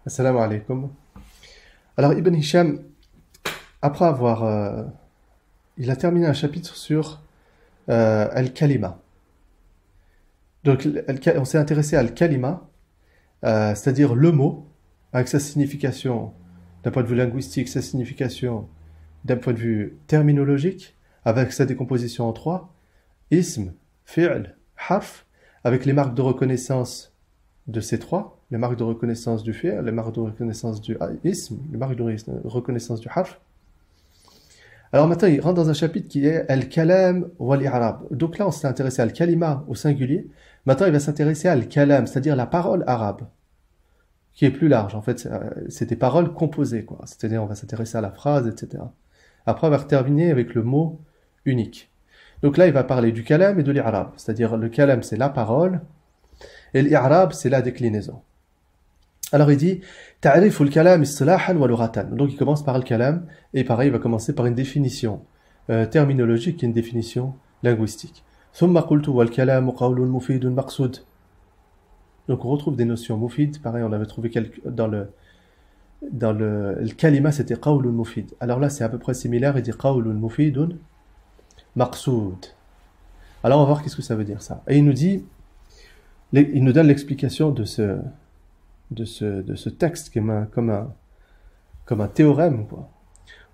Assalamu alaikum. Alors Ibn Hisham, après avoir... il a terminé un chapitre sur Al-Kalima. Donc on s'est intéressé à Al-Kalima, c'est-à-dire le mot, avec sa signification d'un point de vue linguistique, sa signification d'un point de vue terminologique, avec sa décomposition en trois, ism, fi'l, harf, avec les marques de reconnaissance de ces trois, les marques de reconnaissance du fi'l, les marques de reconnaissance du ism, les marques de reconnaissance du harf. Alors maintenant, il rentre dans un chapitre qui est Al-Kalam wal-I'rab. Donc là, on s'est intéressé à Al-Kalima au singulier. Maintenant, il va s'intéresser à Al-Kalam, c'est-à-dire la parole arabe, qui est plus large. En fait, c'est des paroles composées, quoi. C'est-à-dire, on va s'intéresser à la phrase, etc. Après, on va terminer avec le mot unique. Donc là, il va parler du Kalam et de l'I'rab. C'est-à-dire, le Kalam, c'est la parole, et l'I'rab, c'est la déclinaison. Alors il dit تعريف الكلام اصطلاحا ولغة. Donc il commence par le kalam et pareil il va commencer par une définition terminologique et une définition linguistique. ثم قلت والكلام قول مفيد مقصود. Donc on retrouve des notions mufid, pareil on avait trouvé dans le kalima c'était قول مفيد. Alors là c'est à peu près similaire, il dit قول مفيد مقصود. Alors on va voir qu'est-ce que ça veut dire ça. Et il nous donne l'explication de ce texte qui est comme un théorème quoi.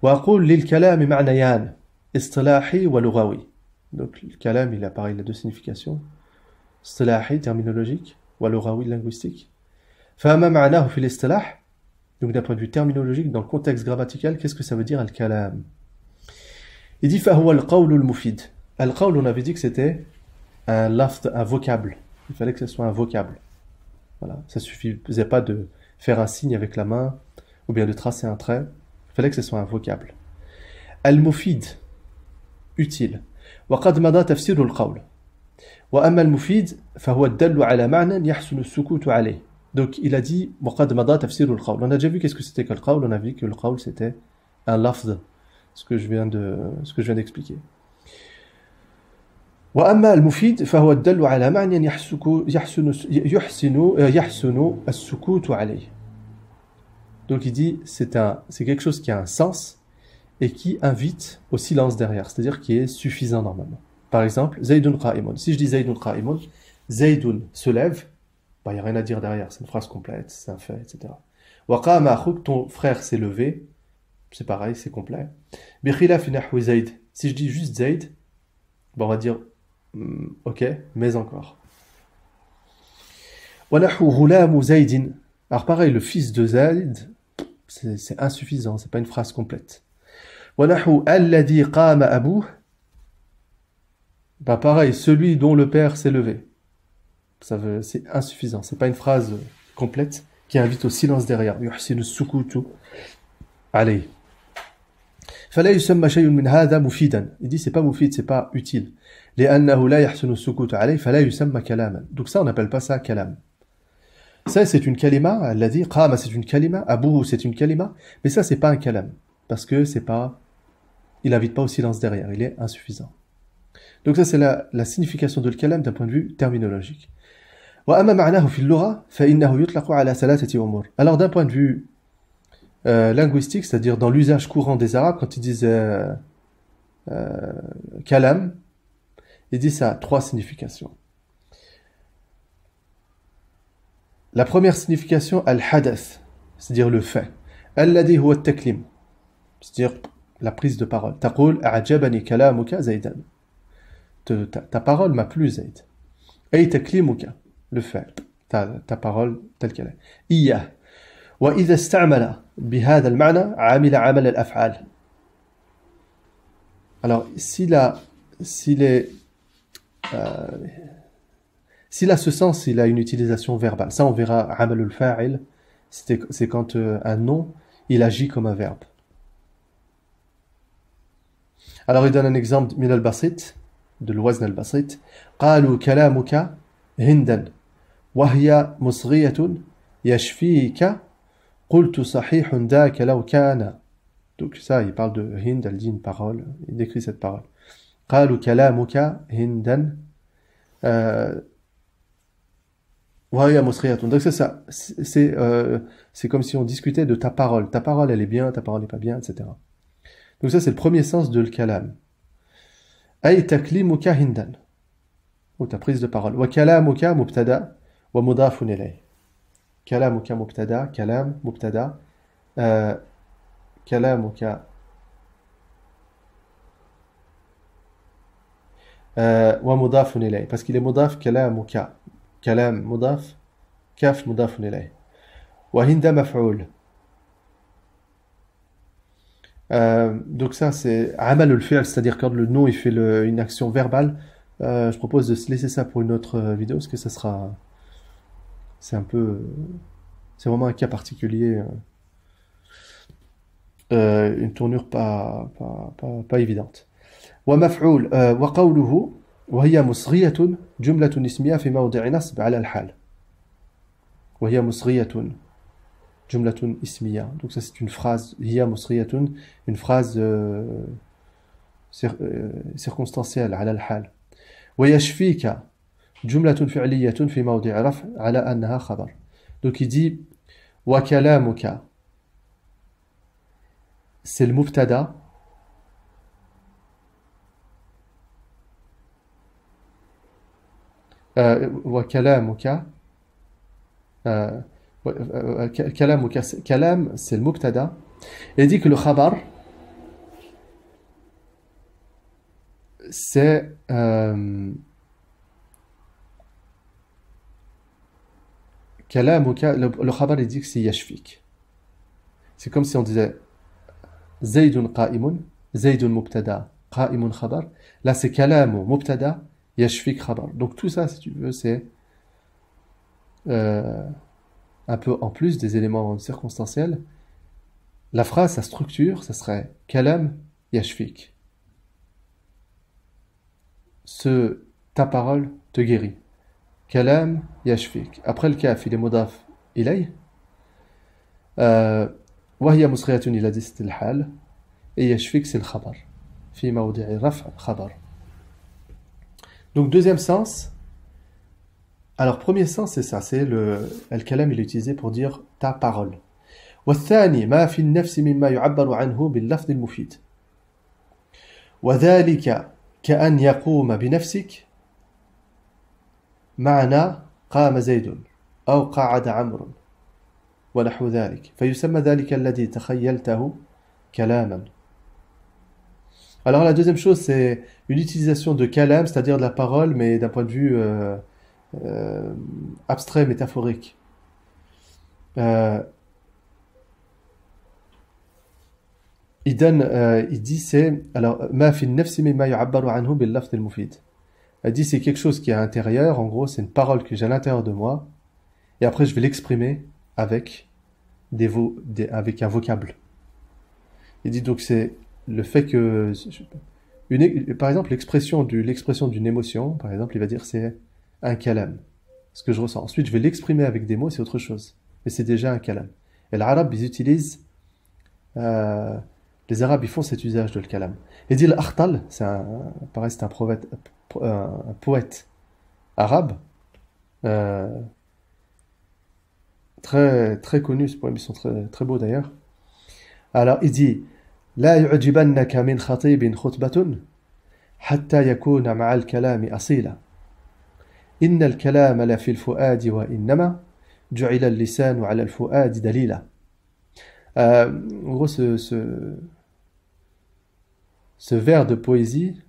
وأقول للكلام معنيان اصطلاحي ولغوي. Donc le kalam il a pareil les deux significations. اصطلاحي terminologique ولغوي linguistique. فما معناه في الاصطلاح. Donc d'un point de vue terminologique dans le contexte grammatical qu'est-ce que ça veut dire al-kalam? Il dit فهو القول المفيد. Al-qawl on avait dit que c'était un lafz, un vocable. Il fallait que ce soit un vocable. Voilà, ça suffisait pas de faire un signe avec la main ou bien de tracer un trait. Il fallait que ce soit un vocable. Al-mufid, utile. وقد مضى تفسير القول. وأما المفيد فهو الدل على معنى يحسن السكوت عليه. Donc il a dit وقد مضى تفسير القول. On a déjà vu qu'est-ce que c'était que le qawl. On a vu que le qawl c'était un lafz, ce que je viens d'expliquer. وأما المفيد فهو الدل على معنى يحسن السكوت عليه. Donc il dit c'est quelque chose qui a un sens et qui invite au silence derrière, c'est-à-dire qui est suffisant normalement. Par exemple, Zaydun qa'imun. Si je dis Zaydun qa'imun, Zaydun se lève, il n'y a rien à dire derrière, c'est une phrase complète, c'est un fait, etc. Wa qama akhuk, ton frère s'est levé, c'est pareil, c'est complet. Bi khilaf nahwi Zayd. Si je dis juste Zayd, on va dire ok, mais encore. وَنَحْوُ غُلَامُ زَيْدٍ. Alors pareil, le fils de Zayd, c'est insuffisant, c'est pas une phrase complète. وَنَحْوُ الَّذِي قَامَ أَبُوهُ. Bah pareil, celui dont le père s'est levé. C'est insuffisant, c'est pas une phrase complète qui invite au silence derrière. يُحْسِنُ السُّكُوتُ عَلَيْهِ. فَلَا يُسَمَّ شَيْءٌ مِنْ هَذَا مُفِيدًا. Il dit c'est pas mufid, c'est pas utile. لأنه لا يحسن السكوت عليه فلا يسمى كلاما. Donc ça on n'appelle pas ça kalam. Ça c'est une kalima, elle a dit qama c'est une kalima, abou c'est une kalima, mais ça c'est pas un kalam parce que c'est pas, il invite pas au silence derrière, il est insuffisant. Donc ça c'est la signification de le kalam d'un point de vue terminologique. وأما معناه في اللغة فإنه يطلق على ثلاثة أمور. Alors d'un point de vue linguistique, c'est-à-dire dans l'usage courant des Arabes quand ils disent kalam, il dit ça a trois significations. La première signification, al-hadath, c'est-à-dire le fait. Alladhi huwa at-taklim, c'est-à-dire la prise de parole. Taqul a'jabani kalamuka Zaydan. Ta parole m'a plu Zayd. Ay taklimuka, le fait. Ta parole telle qu'elle est. Iyah. Wa idha ista'mala bihadha al-ma'na 'amila 'amal al-af'al. Alors, si a ce sens, il a une utilisation verbale. Ça, on verra, amalul fa'il, c'est quand un nom, il agit comme un verbe. Alors, il donne un exemple, min al-basit, de l'wazn al-basit. قالوا كلامك هندا وهي مصغية يشفيك قلت صحيح ذاك لو كان. Donc ça, il parle de Hind, elle dit une parole, il décrit cette parole. قالوا كلامك هندا وهي مسرية. Donc c'est comme si on discutait de ta parole. Ta parole, elle est bien, ta parole n'est pas bien, etc. Donc ça, c'est le premier sens de l'kalam. أي تكليمك هندا. Ou ta prise de parole. وكلامك مبتدأ ومضاف إليه. كلامك مبتدأ، كلام مبتدأ. كلامك ومضاف إليه. Parce qu'il est مضاف كلامك. كلام مضاف كاف مضاف إليه. وهند مفعول. Donc ça c'est amal al-fi'l, c'est-à-dire quand le nom il fait une action verbale. Je propose de se laisser ça pour une autre vidéo parce que ça sera, c'est un peu, c'est vraiment un cas particulier, une tournure pas évidente. ومفعول وقوله وهي مصغية جملة اسمية في موضع نصب على الحال. وهي مصغية جملة اسمية. Donc ça c'est une phrase هي مصغية, une phrase circonstancielle على الحال. ويشفيك جملة فعلية في موضع رفع على أنها خبر. Donc il dit وكلامك c'est le mubtada. وكلامك كلامك كلام c'est le mubtada. Et il dit que le khabar c'est كلامك, le khabar il dit que c'est yashfik. C'est comme si on disait زيد قائم, زيد مبتدا قائم خبر. Là c'est كلام مبتدا yashfik khabar. Donc tout ça, si tu veux, c'est un peu en plus des éléments circonstanciels. La phrase, sa structure, ça serait kalam yashfik. Ta parole te guérit. Kalam yashfik. Après le kaf, il est modaf ilay. وهي مسخية إلى دست الحال. Et yashfik, c'est le khabar. في موضع رفع khabar. Donc deuxième sens. Alors premier sens c'est ça, c'est al-kalam il est utilisé pour dire ta parole. والثاني ما في النفس مما يعبر عنه باللفظ المفيد. وذلك كأن يقوم بنفسك معنى قام زيد أو قعد عمرو ونحو ذلك فيسمى ذلك الذي تخيلته كلاما. Alors la deuxième chose, c'est une utilisation de kalam, c'est-à-dire de la parole, mais d'un point de vue abstrait, métaphorique. Il dit c'est, alors, ma fi nafsi mimma yu'abbaru anhu bil lafz al mufid. Il dit c'est quelque chose qui est à l'intérieur, en gros c'est une parole que j'ai à l'intérieur de moi, et après je vais l'exprimer avec avec un vocable. Il dit donc c'est le fait que, par exemple, l'expression d'une émotion, par exemple, il va dire c'est un kalam, ce que je ressens. Ensuite, je vais l'exprimer avec des mots, c'est autre chose. Mais c'est déjà un kalam. Et les Arabes, ils utilisent, les Arabes, ils font cet usage de le kalam. Il dit l'Akhtal, c'est un poète arabe, très, très connu, ce poème, ils sont très, très beaux d'ailleurs. Alors, il dit لا يعجبنك من خطيب خطبة حتى يكون مع الكلام أصيلا إن الكلام لفي الفؤاد وإنما جعل اللسان على الفؤاد دليلا. En gros, ce vers de poésie,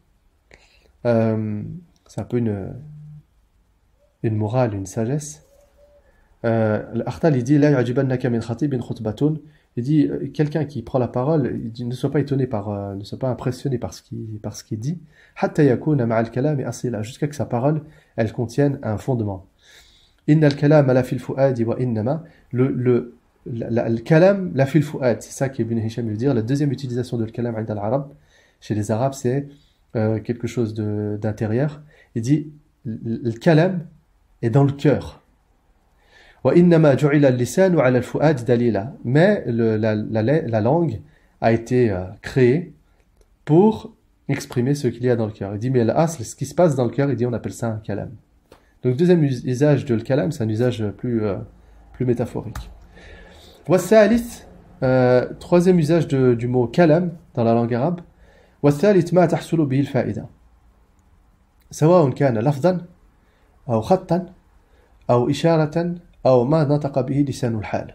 c'est un peu une morale, une sagesse. L'Akhtal, il dit لا يعجبنك من خطيب خطبة. Il dit, quelqu'un qui prend la parole, il dit, ne sois pas étonné ne sois pas impressionné par ce qu'il dit, حتى يكون مع الكلام أصيلا, jusqu'à que sa parole, elle contienne un fondement. إن الكلام لفي الفؤاد وإنما, le kalam لفي الفؤاد, c'est ça qu'Ibn Hisham veut dire. La deuxième utilisation de le kalam عند العرب, chez les Arabes, c'est quelque chose d'intérieur. Il dit, le kalam est dans le cœur. وإنما جعل اللسان على الفؤاد دليلا. Mais la langue a été créée pour exprimer ce qu'il y a dans le cœur. Il dit mais l'asl, ce qui se passe dans le cœur, il dit on appelle ça un kalam. Donc deuxième usage de le kalam, c'est un usage plus métaphorique. والثالث, troisième usage du mot kalam dans la langue arabe. والثالث ما تحصل به الفائدة سواء كان لفظا أو خطا أو إشارة أو ما نطق به لسان الحال.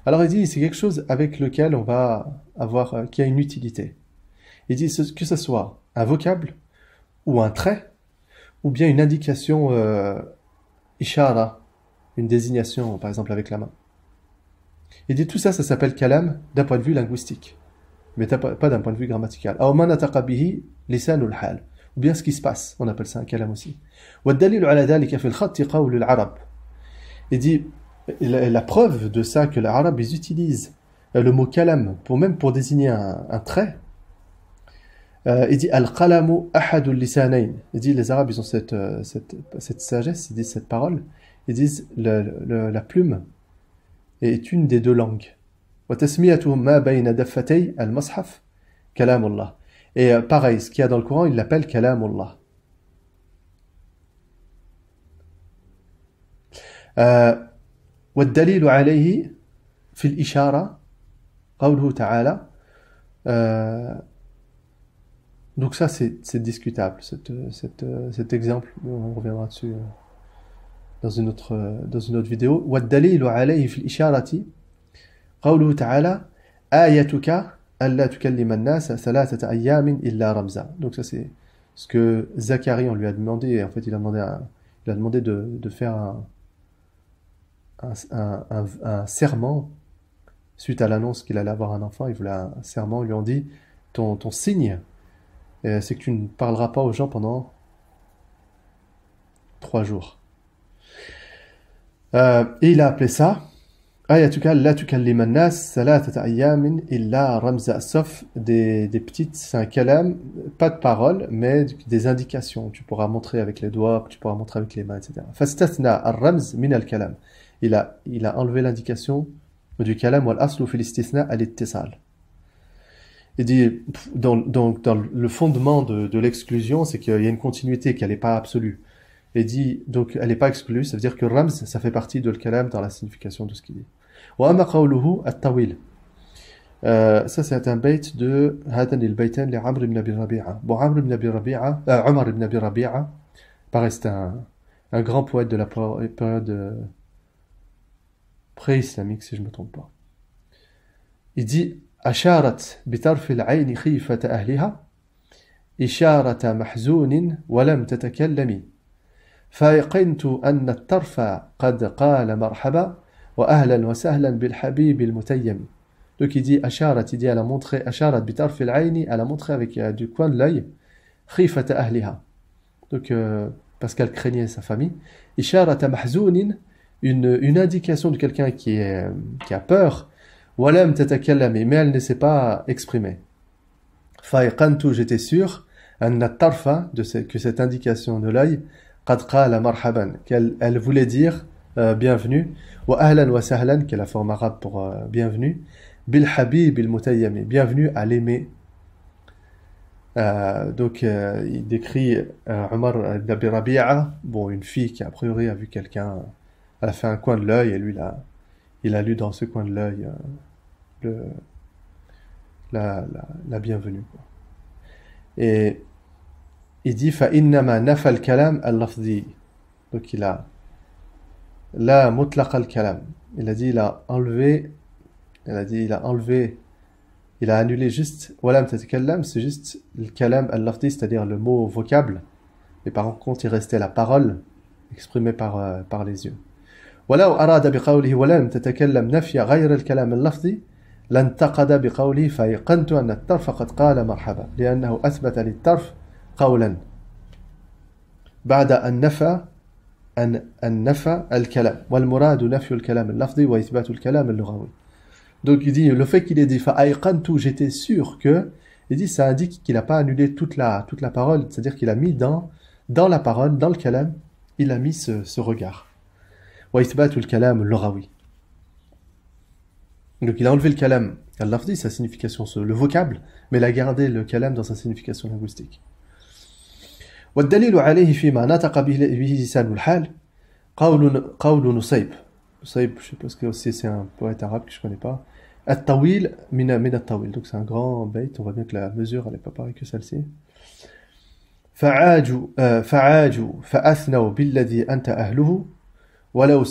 Alors il dit c'est quelque chose avec lequel on va avoir qui a une utilité. Il dit que ce soit un vocable ou un trait ou bien une indication ishara, une désignation par exemple avec la main. Il dit tout ça, ça s'appelle kalam d'un point de vue linguistique, mais pas d'un point de vue grammatical. أو ما نطق به لسان الحال, ou bien ce qui se passe, on appelle ça un kalam aussi. والدليل على ذلك في الخط قول العرب. Il dit la preuve de ça que les Arabes ils utilisent le mot kalam même pour désigner un trait. Il dit al-qalamu ahadul lisanayn. Il dit les Arabes ils ont cette sagesse, ils disent cette parole. Ils disent la plume est une des deux langues. Wa tasmiyatuhum ma bayna daffatay al-mushaf kalamullah. Et pareil, ce qu'il y a dans le Coran, ils l'appellent kalamullah. والدليل عليه في الإشارة قوله تعالى. Donc ça c'est discutable cet exemple, on reviendra dessus dans une autre vidéo. والدليل عليه في الإشارة قوله تعالى آيتك ألا تكلم الناس ثلاثة أيام إلا رمزا. Donc ça c'est ce que Zacharie on lui a demandé, et en fait il a demandé de faire un serment suite à l'annonce qu'il allait avoir un enfant. Il voulait un serment, ils lui ont dit ton signe c'est que tu ne parleras pas aux gens pendant 3 jours. Et il a appelé ça ayatuka la tukalliman nas salatata ayyamin illa ramza, sauf des petites, c'est un kalam, pas de paroles mais des indications, tu pourras montrer avec les doigts, tu pourras montrer avec les mains, etc. fastathna ar-ramz min al-kalam. Il a enlevé l'indication du kalam wal aslu fil istithna al-ittisal. Il dit dans le fondement de l'exclusion, c'est qu'il y a une continuité, qu'elle n'est pas absolue. Il dit donc elle n'est pas exclue, ça veut dire que ramz ça fait partie de le kalam dans la signification de ce qu'il dit. Wa amma qawluhu at-tawil. Ça c'est un bait de hadan al-baytan li Amr ibn Abi Rabi'a. Bon, Amr ibn Abi Rabi'a, Omar ibn Abi Rabi'a, pareil c'est un grand poète de la période pré-islamique si je ne me trompe pas. Il dit أشارت بطرف العين خيفة أهلها إشارة محزون ولم تتكلمي فأيقنت أن الطرف قد قال مرحبا وأهلا وسهلا بالحبيب المتيم. Donc il dit أشارت, il dit elle a montré أشارت بطرف العين, elle a montré avec du coin de l'œil خيفة أهلها, donc parce qu'elle craignait sa famille. إشارة محزون, une indication de quelqu'un qui a peur. Walam tatakallami, mais elle ne s'est pas exprimée. Faiqantu, j'étais sûr, anna tarfa, que cette indication de l'œil, qad qala marhaban, qu'elle voulait dire bienvenue, wa ahlan wa sahlan, qui est la forme arabe pour bienvenue, bil habib bil mutayyami, bienvenue à l'aimer. Donc il décrit Omar ibn Abi Rabi'a, bon, une fille qui a priori a vu quelqu'un, elle a fait un coin de l'œil et lui il a lu dans ce coin de l'œil la bienvenue. Et il dit فَإِنَّمَا نَفَى الْكَلَامَ اللَّفْظِي. Donc il a la mutlaq al-kalam. Il a dit il a annulé juste walam tatakallam, c'est juste le kalam al-lafzi, c'est-à-dire le mot vocable, et par contre il restait la parole exprimée par les yeux. ولو أراد بقوله ولم تتكلم نفي غير الكلام اللفظي لانتقد بقوله فأيقنت أن الطرف قد قال مرحبا لأنه أثبت للطرف قولا بعد أن نفى الكلام والمراد نفي الكلام اللفظي وإثبات الكلام اللغوي. Donc il dit le fait qu'il ait dit فأيقنت, j'étais sûr que, il dit ça indique qu'il n'a pas annulé toute la parole, c'est-à-dire qu'il a mis dans la parole, dans le kalam, il a mis ce regard. وإثبات الكلام اللغوي. Donc il a enlevé le kalam al-lafzi, sa signification, le vocable, mais il a gardé le kalam dans sa signification linguistique. والدليل عليه فيما نطق به لسان الحال قول نصيب. نصيب, je sais pas ce que c'est un poète arabe que je connais pas. الطويل من الطويل. Donc c'est un grand bait, on voit bien que la mesure elle est pas pareille que celle-ci. فعاجوا فأثنوا بالذي أنت أهله ولو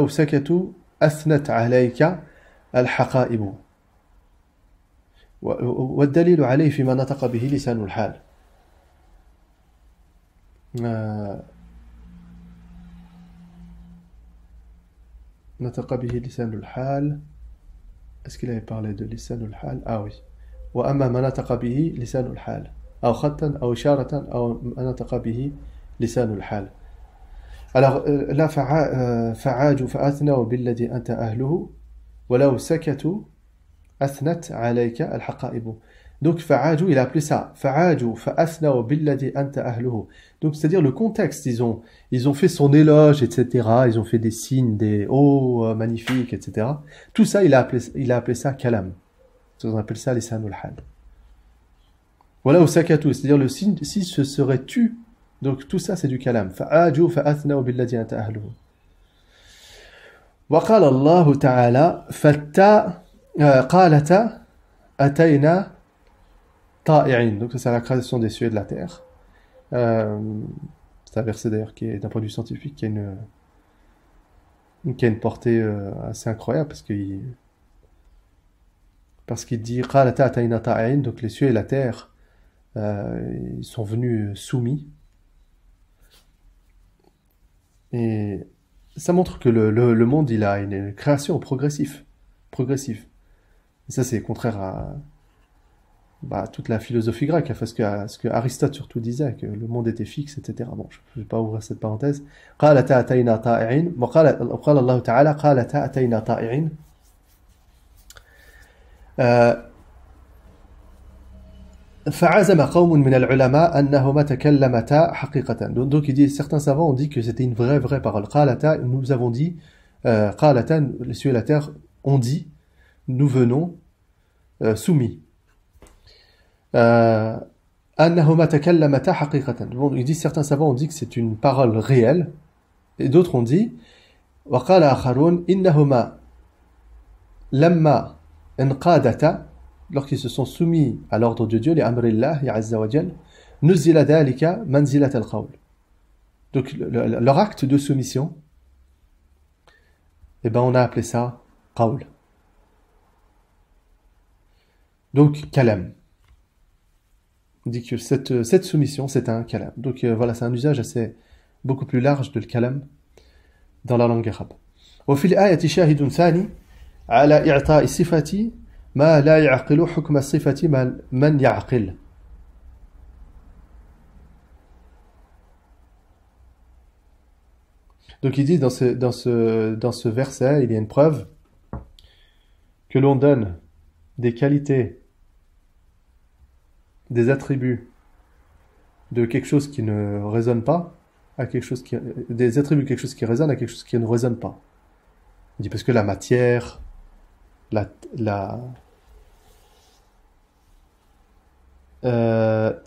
سكتوا أثنت عليك الحقائب والدليل عليه فيما نطق به لسان الحال. نطق به لسان الحال. Est-ce qu'il avait parlé de لسان الحال? Ah oui. وأما ما نطق به لسان الحال أو خطا أو إشارة أو ما نطق به لسان الحال. Alors là فعاجوا فأثنوا بالذي أنت أهله ولو سكتوا أثنت عليك الحقائب. Donc فعاجوا, il a appelé ça فعاجوا فأثنوا بالذي أنت أهله. Donc c'est-à-dire le contexte, ils ont fait son éloge, etc. Ils ont fait des signes, des oh magnifiques, etc. Tout ça, il a appelé ça kalam. On appelle ça lisanul hal. Voilà au sakatu, c'est-à-dire le signe si se serait tu. Donc tout ça c'est du kalam. فعاجوا فأثنوا بالذي أنت أهله. وقال الله تعالى قالتا أتينا طائعين. Donc ça c'est la création des cieux et de la terre. C'est un verset d'ailleurs qui est d'un point de vue scientifique qui a une portée assez incroyable parce qu'il dit قالتا أتينا طائعين, donc les cieux et la terre ils sont venus soumis. Et ça montre que le monde il a une création progressive. Et ça c'est contraire à toute la philosophie grecque, parce que ce que Aristote surtout disait, que le monde était fixe, etc. Bon, je ne vais pas ouvrir cette parenthèse. قالتا أتينا طائعين وقال الله تعالى قالتا أتينا طائعين. فعزم قوم من العلماء أنهما تكلمتا حقيقة. Donc il dit, certains savants ont dit que c'était une vraie parole. قالتا, nous avons dit, قالتا, les cieux et la terre ont dit, nous venons soumis. أنهما تكلمتا حقيقة. Bon, il dit, certains savants ont dit que c'est une parole réelle, et d'autres ont dit, وقال آخرون إنهما لما انقادتا, lorsqu'ils se sont soumis à l'ordre de Dieu, les amrillah azza wa jal, nuzila dhalika manzilat al-qawl. Donc leur acte de soumission, eh ben on a appelé ça qawl. Donc kalam. On dit que cette soumission c'est un kalam. Donc voilà, c'est un usage beaucoup plus large de le kalam dans la langue arabe. وفي الآية شاهد ثاني على إعطاء الصفة ما لا يعقل حكم الصفة من يعقل. Donc il dit dans ce verset, il y a une preuve que l'on donne des qualités, des attributs de quelque chose qui ne résonne pas à quelque chose des attributs de quelque chose qui résonne à quelque chose qui ne résonne pas. Il dit parce que la matière,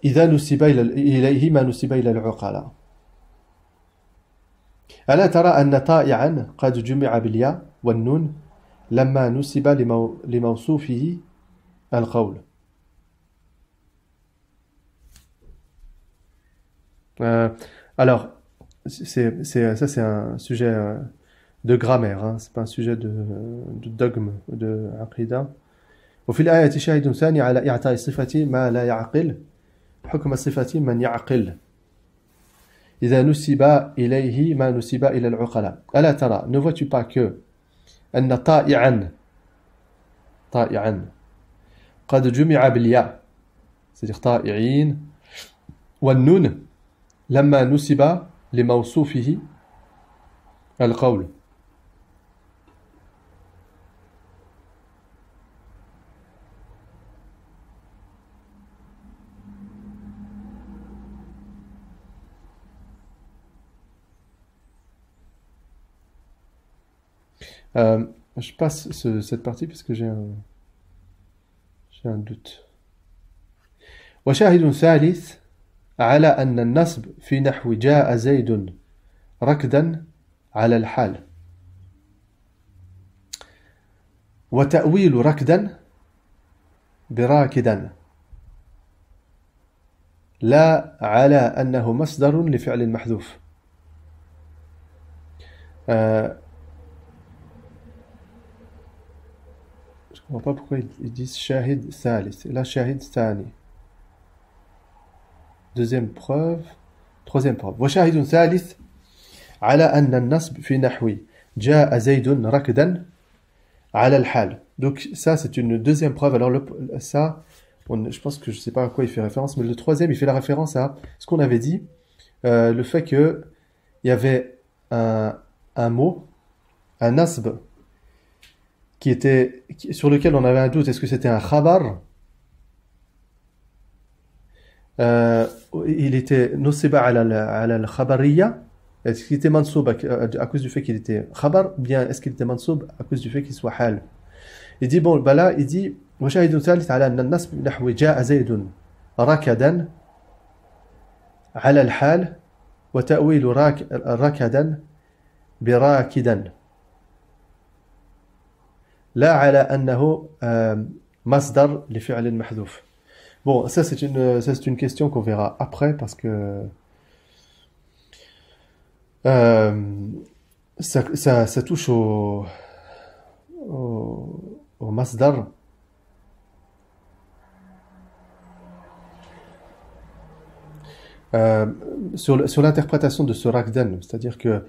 إذا نسب إليه ما نسب إلى العقلاء. ألا ترى أن طائعا قد جمع بالياء والنون لما نسب لموصوفه القول. Alors, ça c'est un sujet de grammaire, hein, c'est pas un sujet de dogme, de aqida. وفي الآية شاهد ثاني على إعطاء الصفة ما لا يعقل حكم الصفة من يعقل إذا نسب إليه ما نسب إلى العقلاء. ألا ترى, ne vois-tu pas que أن طائعا قد جمع بالياء, c'est-à-dire طائعين, والنون لما نسب لموصوفه القول. Je passe cette partie parce que j'ai un doute. وشاهد ثالث على أن النصب في نحو جاء زيد ركدا على الحال. وتأويل ركدا براكدا لا على أنه مصدر لفعل محذوف. Je ne comprends pas pourquoi ils disent shahid thalith. Et là, shahid thani. Deuxième preuve. Troisième preuve. وشاهد ثالث على أن النصب في نحو جاء زيد ركدا على الحال. Donc ça, c'est une deuxième preuve. Alors ça, je pense que je ne sais pas à quoi il fait référence, mais le troisième, il fait la référence à ce qu'on avait dit, le fait qu'il y avait un mot, un nasb, sur lequel on avait un doute. Est-ce que c'était un khabar? Il était nosiba ala al-khabariya. Est-ce qu'il était mansoub à cause du fait qu'il était khabar, ou bien est-ce qu'il était mansoub à cause du fait qu'il soit hal? Il dit, bon, bah là, il dit, وشاهد ثالث على أن النصب نحو جاء زيد ركدا على الحال وتأويل ركدا براكدا لا على أنه مصدر لفعل محذوف. Bon, ça c'est une question qu'on verra après parce que ça touche au masdar. Sur l'interprétation de ce rakdan, c'est-à-dire que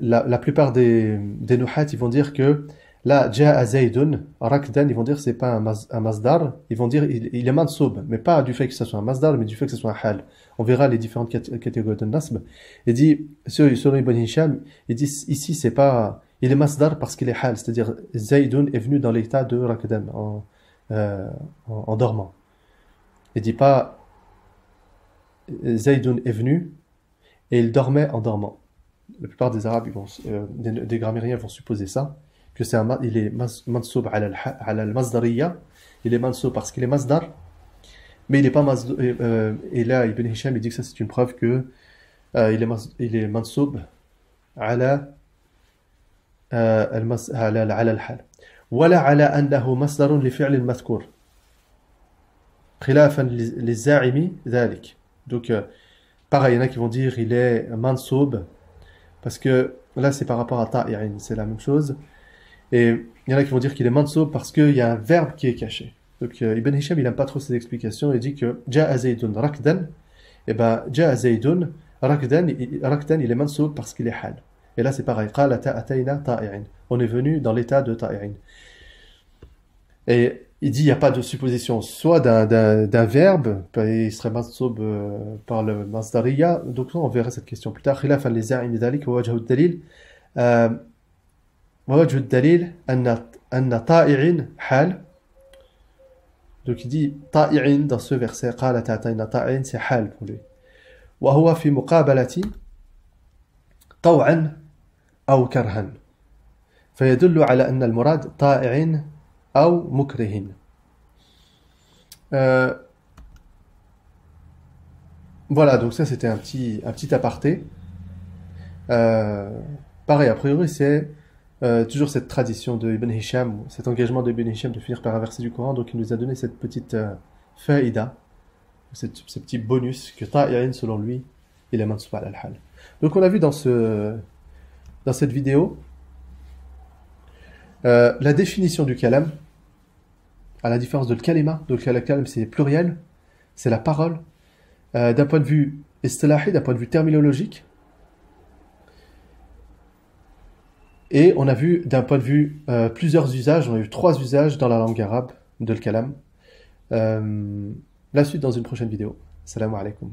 la plupart des nuhat, ils vont dire que là, ja'a zaydun, rakdan, ils vont dire c'est pas un masdar, ils vont dire il est mansoub, mais pas du fait que ce soit un masdar, mais du fait que ce soit un hal. On verra les différentes catégories de nasb. Il dit, sur Ibn Hisham, il dit ici c'est pas, il est masdar parce qu'il est hal, c'est-à-dire zaydun est venu dans l'état de rakdan, en dormant. Il dit pas Zaydun est venu et il dormait en dormant. La plupart des Arabes, des grammairiens vont supposer ça, que il est mansoub ala al-mazdariya, il est mansoub parce qu'il est masdar, mais il n'est pas masdar. Et là, Ibn Hisham il dit que ça c'est une preuve que il est mansoub ala al-hal. Wala ala annahu masdarun li fi'l al-madhkur. Khilafan li-za'imi dhalik. Donc, pareil, il y en a qui vont dire il est mansoub, parce que là c'est par rapport à ta'i'in, c'est la même chose. Et il y en a qui vont dire qu'il est mansoub parce qu'il y a un verbe qui est caché. Donc, Ibn Hisham il n'aime pas trop ces explications, il dit que ja'a zaydun rakdan, et ben ja'a zaydun rakdan, il est mansoub parce qu'il est hal. Et là c'est pareil, qala ta'atayna ta'i'in, on est venu dans l'état de ta'i'in. Et il dit il n'y a pas de supposition soit d'un verbe, il serait mansoub par le masdariya, donc on verra cette question plus tard. Khilafan li za'im dhalik wa wajhu ad-dalil anna ta'i'in hal. Donc il dit ta'i'in dans ce verset, qala ta'atayna ta'i'in, c'est hal pour lui. Wa huwa fi muqabalati taw'an aw karhan. فيدل على أن المراد طائع أو مكره. Voilà, donc ça c'était un petit aparté. Pareil, a priori c'est toujours cette tradition de Ibn Hisham, cet engagement de Ibn Hisham de finir par un verset du Coran, donc il nous a donné cette petite faïda, ce petit bonus que ta'i'in selon lui il est mansoub ala al-hal. Donc on a vu dans cette vidéo la définition du kalam, à la différence de kalima. Donc le kalam c'est pluriel, c'est la parole, d'un point de vue istilahi, d'un point de vue terminologique. Et on a vu d'un point de vue plusieurs usages, on a eu 3 usages dans la langue arabe de le kalam. La suite dans une prochaine vidéo. Salam alaikum.